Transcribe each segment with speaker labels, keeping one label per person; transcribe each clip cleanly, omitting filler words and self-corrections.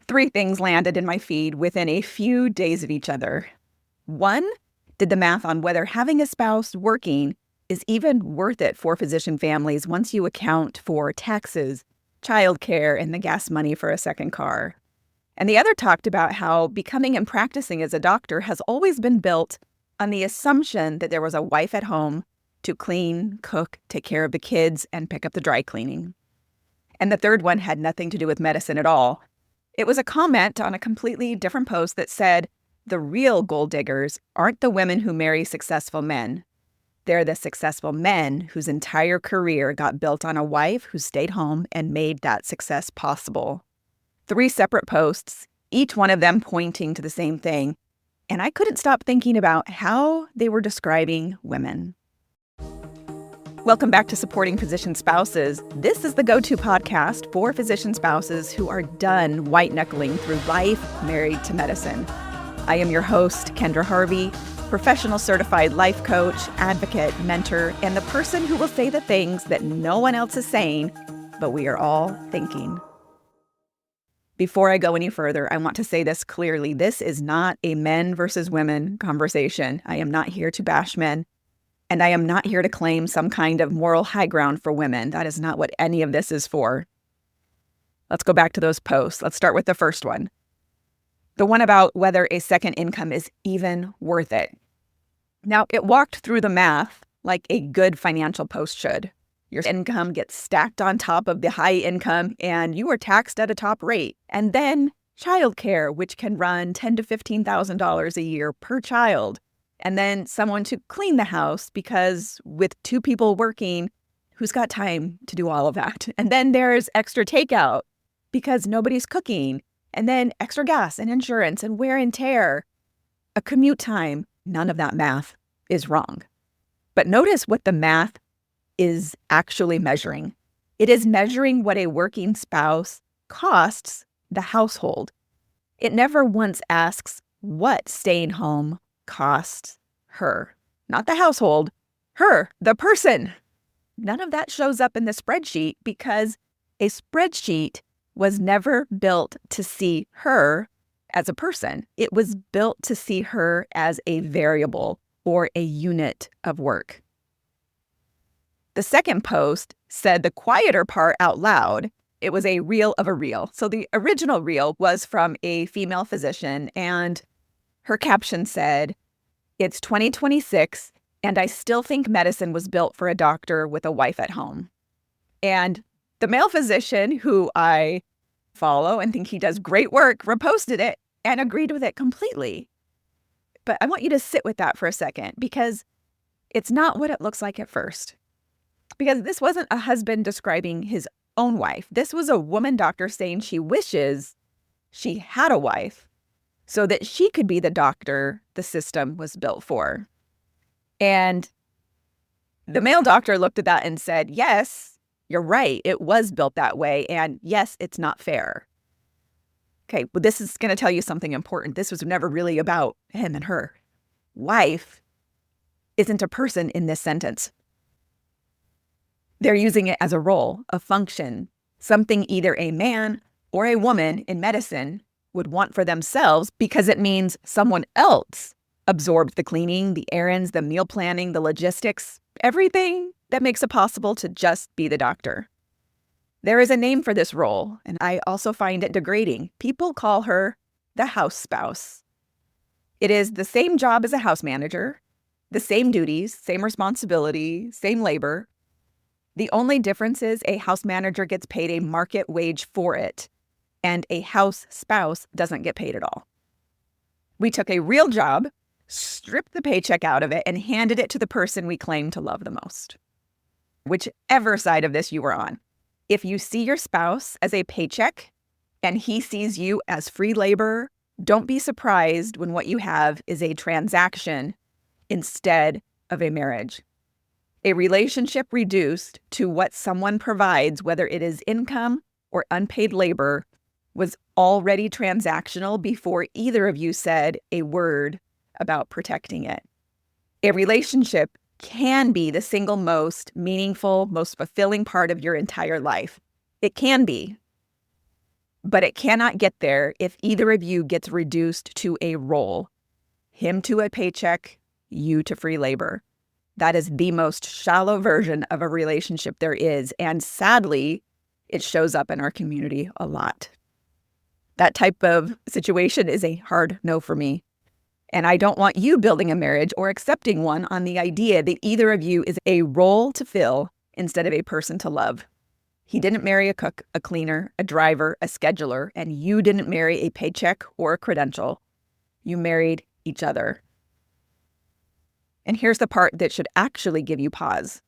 Speaker 1: Three things landed in my feed within a few days of each other. One, did the math on whether having a spouse working is even worth it for physician families once you account for taxes, childcare, and the gas money for a second car. And the other talked about how becoming and practicing as a doctor has always been built on the assumption that there was a wife at home to clean, cook, take care of the kids, and pick up the dry cleaning. And the third one had nothing to do with medicine at all. It was a comment on a completely different post that said, the real gold diggers aren't the women who marry successful men. They're the successful men whose entire career got built on a wife who stayed home and made that success possible. 3 separate posts, each one of them pointing to the same thing. And I couldn't stop thinking about how they were describing women. Welcome back to Supporting Physician Spouses. This is the go-to podcast for physician spouses who are done white-knuckling through life married to medicine. I am your host, Kendra Harvey, professional certified life coach, advocate, mentor, and the person who will say the things that no one else is saying, but we are all thinking. Before I go any further, I want to say this clearly. This is not a men versus women conversation. I am not here to bash men, and I am not here to claim some kind of moral high ground for women. That is not what any of this is for. Let's go back to those posts. Let's start with the first one. The one about whether a second income is even worth it. Now, it walked through the math like a good financial post should. Your income gets stacked on top of the high income, and you are taxed at a top rate. And then childcare, which can run $10,000 to $15,000 a year per child. And then someone to clean the house, because with 2 people working, who's got time to do all of that? And then there's extra takeout because nobody's cooking. And then extra gas and insurance and wear and tear. A commute time. None of that math is wrong. But notice what the math is actually measuring. It is measuring what a working spouse costs the household. It never once asks what staying home costs her. Not the household, her, the person. None of that shows up in the spreadsheet because a spreadsheet was never built to see her as a person. It was built to see her as a variable or a unit of work. The second post said the quieter part out loud. It was a reel of a reel. So the original reel was from a female physician, and her caption said, "It's 2026, and I still think medicine was built for a doctor with a wife at home." And the male physician, who I follow and think he does great work, reposted it and agreed with it completely. But I want you to sit with that for a second, because it's not what it looks like at first. Because this wasn't a husband describing his own wife. This was a woman doctor saying she wishes she had a wife so that she could be the doctor the system was built for. And the male doctor looked at that and said, yes, you're right. It was built that way. And yes, it's not fair. Okay, well, this is going to tell you something important. This was never really about him and her. Wife isn't a person in this sentence. They're using it as a role, a function, something either a man or a woman in medicine would want for themselves because it means someone else absorbed the cleaning, the errands, the meal planning, the logistics, everything that makes it possible to just be the doctor. There is a name for this role, and I also find it degrading. People call her the house spouse. It is the same job as a house manager, the same duties, same responsibility, same labor. The only difference is a house manager gets paid a market wage for it, and a house spouse doesn't get paid at all. We took a real job, stripped the paycheck out of it, and handed it to the person we claim to love the most. Whichever side of this you were on. If you see your spouse as a paycheck and he sees you as free labor, don't be surprised when what you have is a transaction instead of a marriage. A relationship reduced to what someone provides, whether it is income or unpaid labor, was already transactional before either of you said a word about protecting it. A relationship can be the single most meaningful, most fulfilling part of your entire life. It can be. But it cannot get there if either of you gets reduced to a role. Him to a paycheck, you to free labor. That is the most shallow version of a relationship there is. And sadly, it shows up in our community a lot. That type of situation is a hard no for me. And I don't want you building a marriage or accepting one on the idea that either of you is a role to fill instead of a person to love. He didn't marry a cook, a cleaner, a driver, a scheduler, and you didn't marry a paycheck or a credential. You married each other. And here's the part that should actually give you pause.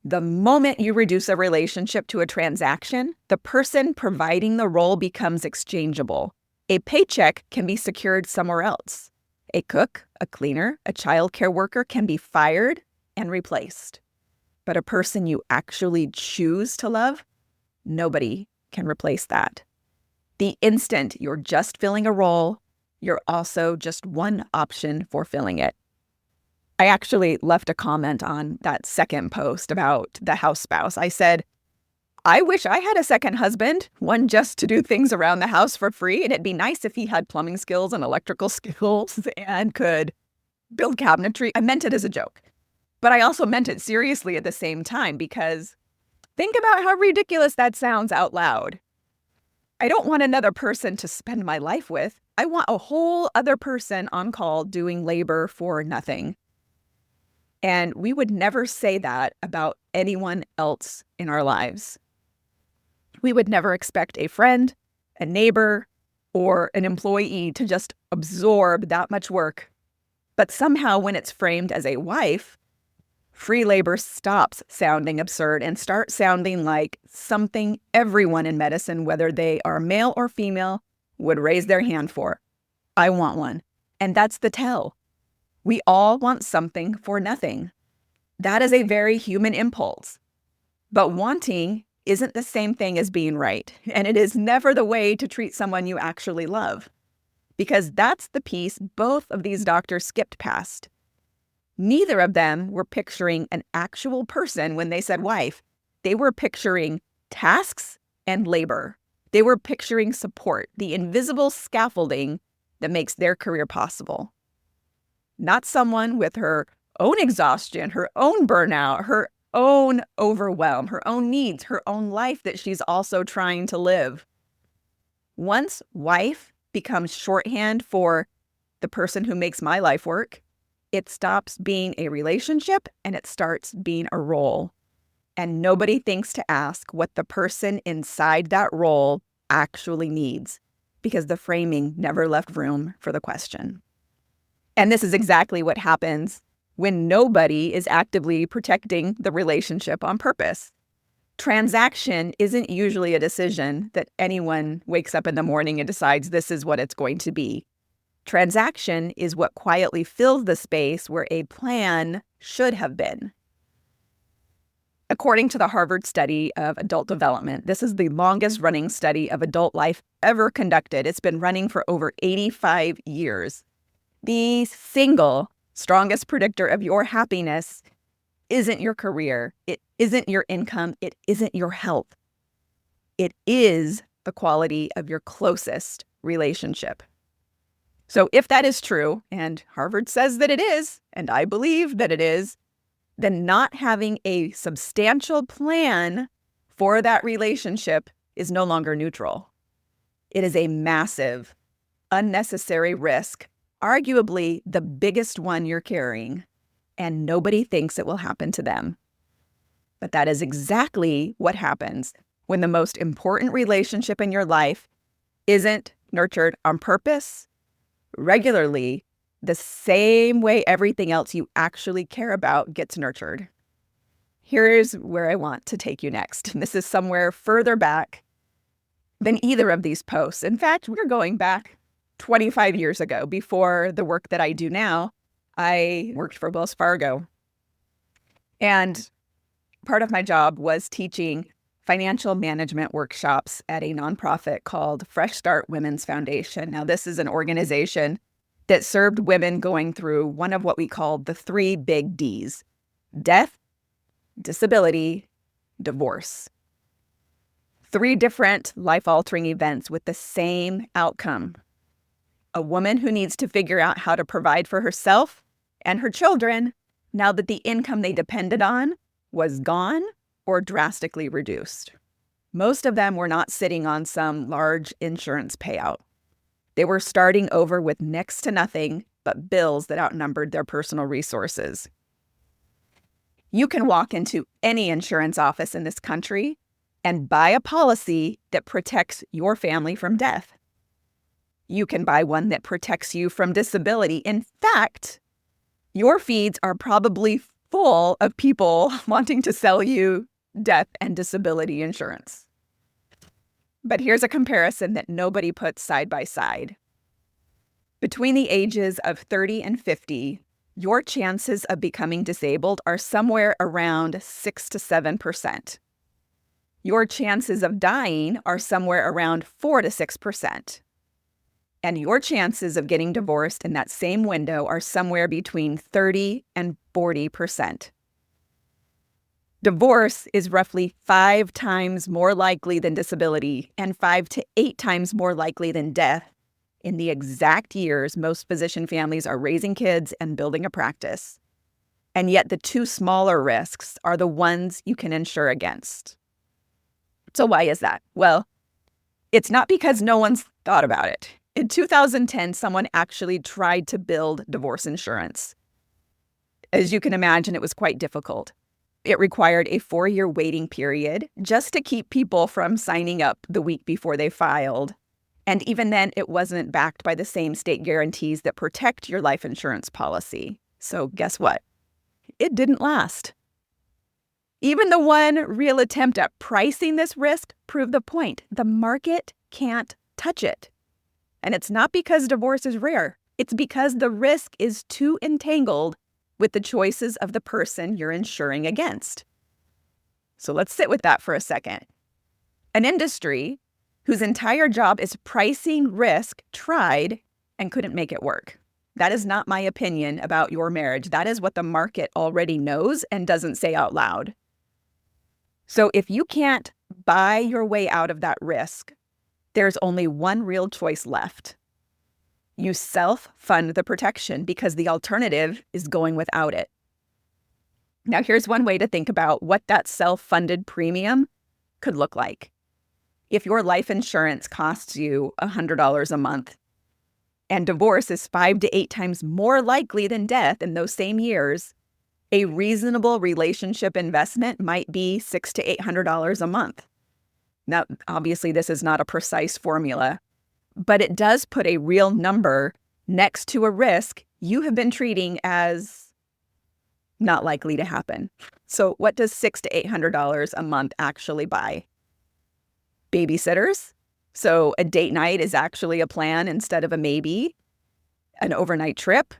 Speaker 1: The moment you reduce a relationship to a transaction, the person providing the role becomes exchangeable. A paycheck can be secured somewhere else. A cook, a cleaner, a childcare worker can be fired and replaced. But a person you actually choose to love, nobody can replace that. The instant you're just filling a role, you're also just one option for filling it. I actually left a comment on that second post about the house spouse. I said, I wish I had a second husband, one just to do things around the house for free. And it'd be nice if he had plumbing skills and electrical skills and could build cabinetry. I meant it as a joke, but I also meant it seriously at the same time, because think about how ridiculous that sounds out loud. I don't want another person to spend my life with. I want a whole other person on call doing labor for nothing. And we would never say that about anyone else in our lives. We would never expect a friend, a neighbor, or an employee to just absorb that much work. But somehow when it's framed as a wife, free labor stops sounding absurd and starts sounding like something everyone in medicine, whether they are male or female, would raise their hand for. I want one. And that's the tell. We all want something for nothing. That is a very human impulse. But wanting isn't the same thing as being right. And it is never the way to treat someone you actually love. Because that's the piece both of these doctors skipped past. Neither of them were picturing an actual person when they said wife. They were picturing tasks and labor. They were picturing support, the invisible scaffolding that makes their career possible. Not someone with her own exhaustion, her own burnout, her own overwhelm, her own needs, her own life that she's also trying to live. Once wife becomes shorthand for the person who makes my life work, it stops being a relationship and it starts being a role. And nobody thinks to ask what the person inside that role actually needs, because the framing never left room for the question. And this is exactly what happens when nobody is actively protecting the relationship on purpose. Transaction isn't usually a decision that anyone wakes up in the morning and decides this is what it's going to be. Transaction is what quietly fills the space where a plan should have been. According to the Harvard study of adult development, this is the longest running study of adult life ever conducted. It's been running for over 85 years. The single strongest predictor of your happiness isn't your career. It isn't your income. It isn't your health. It is the quality of your closest relationship. So if that is true, and Harvard says that it is, and I believe that it is, then not having a substantial plan for that relationship is no longer neutral. It is a massive, unnecessary risk, arguably the biggest one you're carrying, and nobody thinks it will happen to them. But that is exactly what happens when the most important relationship in your life isn't nurtured on purpose, regularly, the same way everything else you actually care about gets nurtured. Here's where I want to take you next. This is somewhere further back than either of these posts. In fact, we're going back 25 years ago. Before the work that I do now, I worked for Wells Fargo. And part of my job was teaching financial management workshops at a nonprofit called Fresh Start Women's Foundation. Now, this is an organization that served women going through one of what we called the 3 big Ds: death, disability, divorce. 3 different life-altering events with the same outcome. A woman who needs to figure out how to provide for herself and her children now that the income they depended on was gone or drastically reduced. Most of them were not sitting on some large insurance payout. They were starting over with next to nothing but bills that outnumbered their personal resources. You can walk into any insurance office in this country and buy a policy that protects your family from death. You can buy one that protects you from disability. In fact, your feeds are probably full of people wanting to sell you death and disability insurance. But here's a comparison that nobody puts side by side. Between the ages of 30 and 50, your chances of becoming disabled are somewhere around 6 to 7%. Your chances of dying are somewhere around 4 to 6%. And your chances of getting divorced in that same window are somewhere between 30 and 40%. Divorce is roughly 5 times more likely than disability and 5 to 8 times more likely than death in the exact years most physician families are raising kids and building a practice. And yet the 2 smaller risks are the ones you can insure against. So why is that? Well, it's not because no one's thought about it. In 2010, someone actually tried to build divorce insurance. As you can imagine, it was quite difficult. It required a 4-year waiting period just to keep people from signing up the week before they filed. And even then, it wasn't backed by the same state guarantees that protect your life insurance policy. So guess what? It didn't last. Even the one real attempt at pricing this risk proved the point. The market can't touch it. And it's not because divorce is rare. It's because the risk is too entangled with the choices of the person you're insuring against. So let's sit with that for a second. An industry whose entire job is pricing risk tried and couldn't make it work. That is not my opinion about your marriage. That is what the market already knows and doesn't say out loud. So if you can't buy your way out of that risk, there's only one real choice left. You self-fund the protection because the alternative is going without it. Now, here's one way to think about what that self-funded premium could look like. If your life insurance costs you $100 a month and divorce is 5 to 8 times more likely than death in those same years, a reasonable relationship investment might be $600 to $800 a month. Now, obviously, this is not a precise formula, but it does put a real number next to a risk you have been treating as not likely to happen. So what does $600 to $800 a month actually buy? Babysitters. So a date night is actually a plan instead of a maybe. An overnight trip.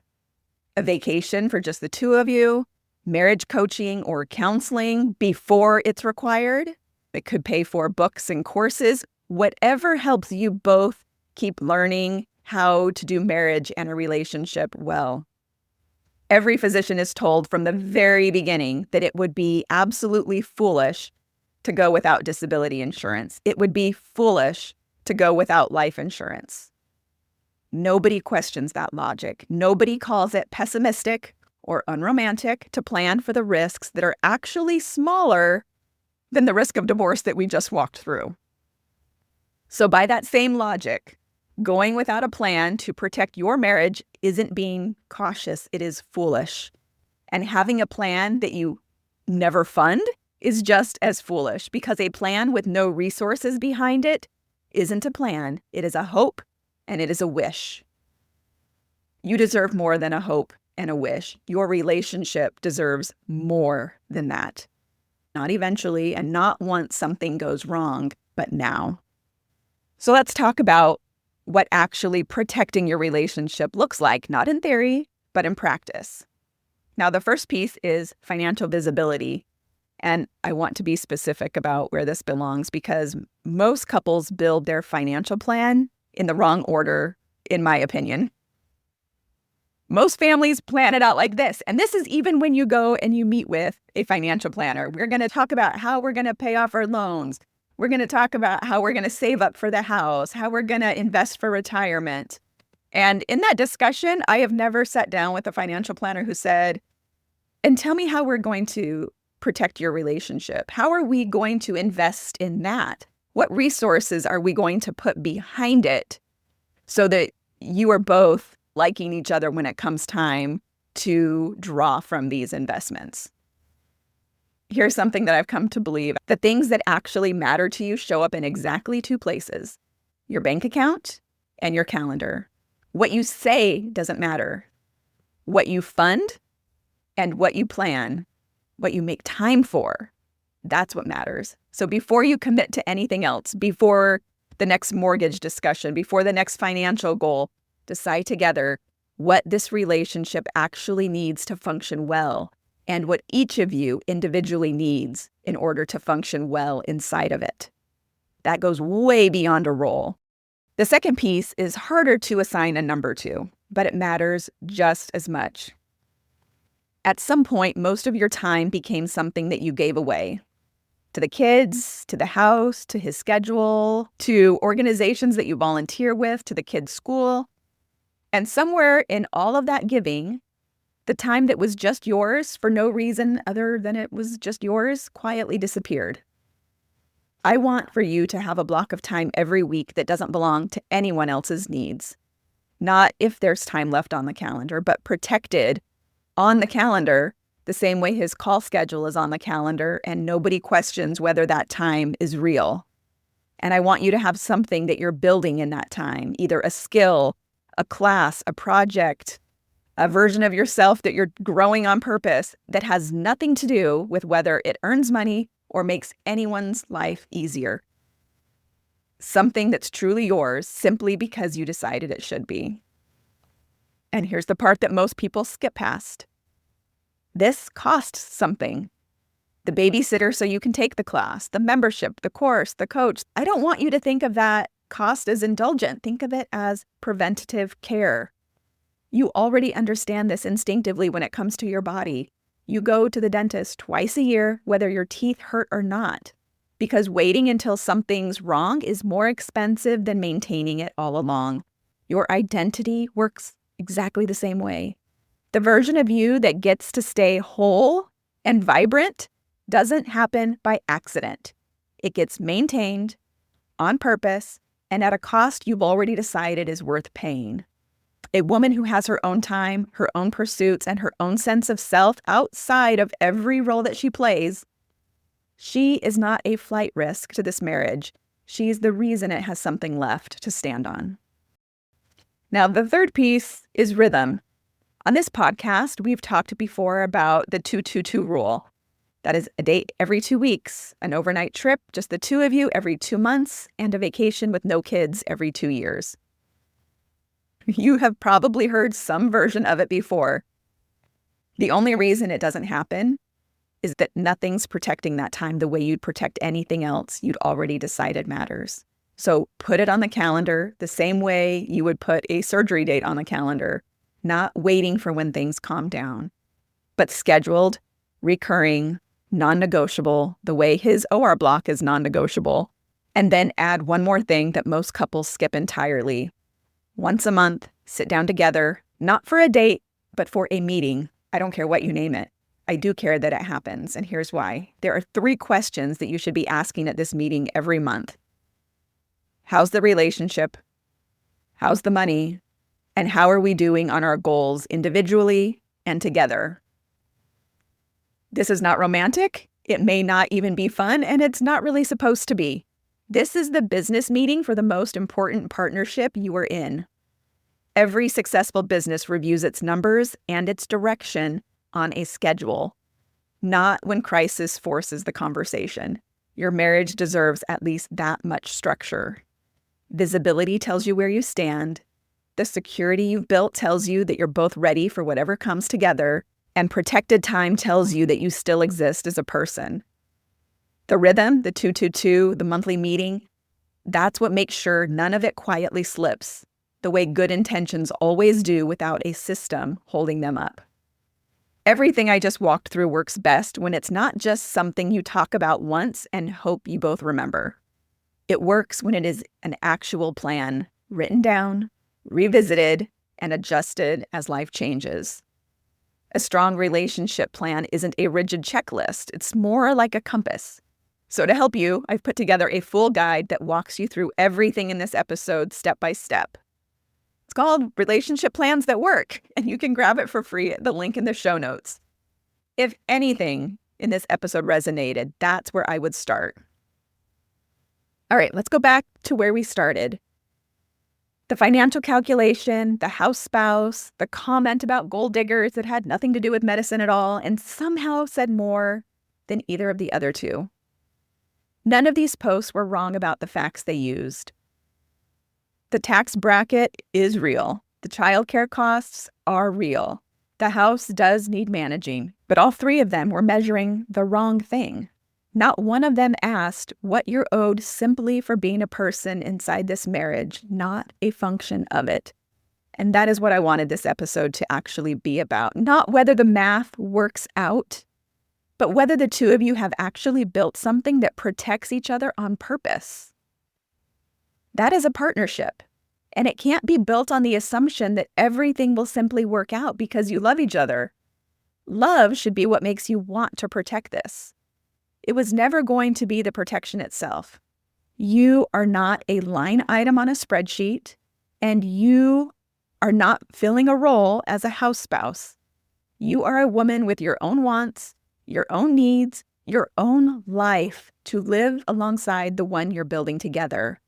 Speaker 1: A vacation for just the 2 of you. Marriage coaching or counseling before it's required. It could pay for books and courses. Whatever helps you both keep learning how to do marriage and a relationship well. Every physician is told from the very beginning that it would be absolutely foolish to go without disability insurance. It would be foolish to go without life insurance. Nobody questions that logic. Nobody calls it pessimistic or unromantic to plan for the risks that are actually smaller than the risk of divorce that we just walked through. So by that same logic, going without a plan to protect your marriage isn't being cautious, it is foolish. And having a plan that you never fund is just as foolish, because a plan with no resources behind it isn't a plan. It is a hope and it is a wish. You deserve more than a hope and a wish. Your relationship deserves more than that. Not eventually and not once something goes wrong, but now. So let's talk about what actually protecting your relationship looks like, not in theory, but in practice. Now, the first piece is financial visibility. And I want to be specific about where this belongs because most couples build their financial plan in the wrong order, in my opinion. Most families plan it out like this. And this is even when you go and you meet with a financial planner. We're going to talk about how we're going to pay off our loans. We're going to talk about how we're going to save up for the house, how we're going to invest for retirement. And in that discussion, I have never sat down with a financial planner who said, and tell me how we're going to protect your relationship. How are we going to invest in that? What resources are we going to put behind it so that you are both liking each other when it comes time to draw from these investments? Here's something that I've come to believe. The things that actually matter to you show up in exactly two places: your bank account and your calendar. What you say doesn't matter. What you fund and what you plan, what you make time for, that's what matters. So before you commit to anything else, before the next mortgage discussion, before the next financial goal, decide together what this relationship actually needs to function well and what each of you individually needs in order to function well inside of it. That goes way beyond a role. The second piece is harder to assign a number to, but it matters just as much. At some point, most of your time became something that you gave away to the kids, to the house, to his schedule, to organizations that you volunteer with, to the kids' school. And somewhere in all of that giving, the time that was just yours for no reason other than it was just yours quietly disappeared. I want for you to have a block of time every week that doesn't belong to anyone else's needs. Not if there's time left on the calendar, but protected on the calendar the same way his call schedule is on the calendar and nobody questions whether that time is real. And I want you to have something that you're building in that time, either a skill, a class, a project, a version of yourself that you're growing on purpose that has nothing to do with whether it earns money or makes anyone's life easier. Something that's truly yours simply because you decided it should be. And here's the part that most people skip past. This costs something. The babysitter so you can take the class, the membership, the course, the coach. I don't want you to think of that cost as indulgent. Think of it as preventative care. You already understand this instinctively when it comes to your body. You go to the dentist twice a year, whether your teeth hurt or not, because waiting until something's wrong is more expensive than maintaining it all along. Your identity works exactly the same way. The version of you that gets to stay whole and vibrant doesn't happen by accident. It gets maintained on purpose and at a cost you've already decided is worth paying. A woman who has her own time, her own pursuits, and her own sense of self outside of every role that she plays, she is not a flight risk to this marriage. She's the reason it has something left to stand on. Now, the third piece is rhythm. On this podcast, we've talked before about the 2-2-2 rule. That is a date every 2 weeks, an overnight trip, just the two of you every 2 months, and a vacation with no kids every 2 years. You have probably heard some version of it before. The only reason it doesn't happen is that nothing's protecting that time the way you'd protect anything else you'd already decided matters. So put it on the calendar the same way you would put a surgery date on the calendar, not waiting for when things calm down, but scheduled, recurring, non-negotiable, the way his OR block is non-negotiable. And then add one more thing that most couples skip entirely. Once a month, sit down together, not for a date, but for a meeting. I don't care what you name it. I do care that it happens, and here's why. There are 3 questions that you should be asking at this meeting every month. How's the relationship? How's the money? And how are we doing on our goals individually and together? This is not romantic. It may not even be fun, and it's not really supposed to be. This is the business meeting for the most important partnership you are in. Every successful business reviews its numbers and its direction on a schedule, not when crisis forces the conversation. Your marriage deserves at least that much structure. Visibility tells you where you stand. The security you've built tells you that you're both ready for whatever comes together, and protected time tells you that you still exist as a person. The rhythm, the 2-2-2, the monthly meeting, that's what makes sure none of it quietly slips, the way good intentions always do without a system holding them up. Everything I just walked through works best when it's not just something you talk about once and hope you both remember. It works when it is an actual plan, written down, revisited, and adjusted as life changes. A strong relationship plan isn't a rigid checklist. It's more like a compass. So to help you, I've put together a full guide that walks you through everything in this episode step by step. It's called Relationship Plans That Work, and you can grab it for free at the link in the show notes. If anything in this episode resonated, that's where I would start. All right, let's go back to where we started. The financial calculation, the house spouse, the comment about gold diggers that had nothing to do with medicine at all, and somehow said more than either of the other two. None of these posts were wrong about the facts they used. The tax bracket is real. The childcare costs are real. The house does need managing, but all three of them were measuring the wrong thing. Not one of them asked what you're owed simply for being a person inside this marriage, not a function of it. And that is what I wanted this episode to actually be about. Not whether the math works out, but whether the two of you have actually built something that protects each other on purpose. That is a partnership. And it can't be built on the assumption that everything will simply work out because you love each other. Love should be what makes you want to protect this. It was never going to be the protection itself. You are not a line item on a spreadsheet, and you are not filling a role as a house spouse. You are a woman with your own wants, your own needs, your own life to live alongside the one you're building together.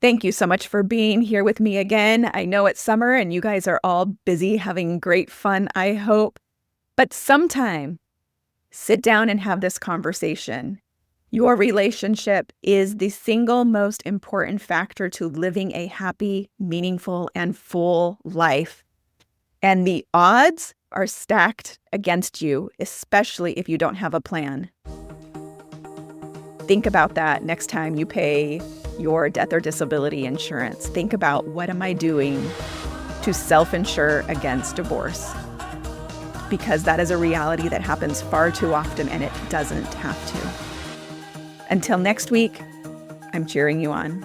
Speaker 1: Thank you so much for being here with me again. I know it's summer and you guys are all busy having great fun, I hope. But sometime, sit down and have this conversation. Your relationship is the single most important factor to living a happy, meaningful, and full life. And the odds are stacked against you, especially if you don't have a plan. Think about that next time you pay your death or disability insurance. Think about, what am I doing to self-insure against divorce? Because that is a reality that happens far too often, and it doesn't have to. Until next week, I'm cheering you on.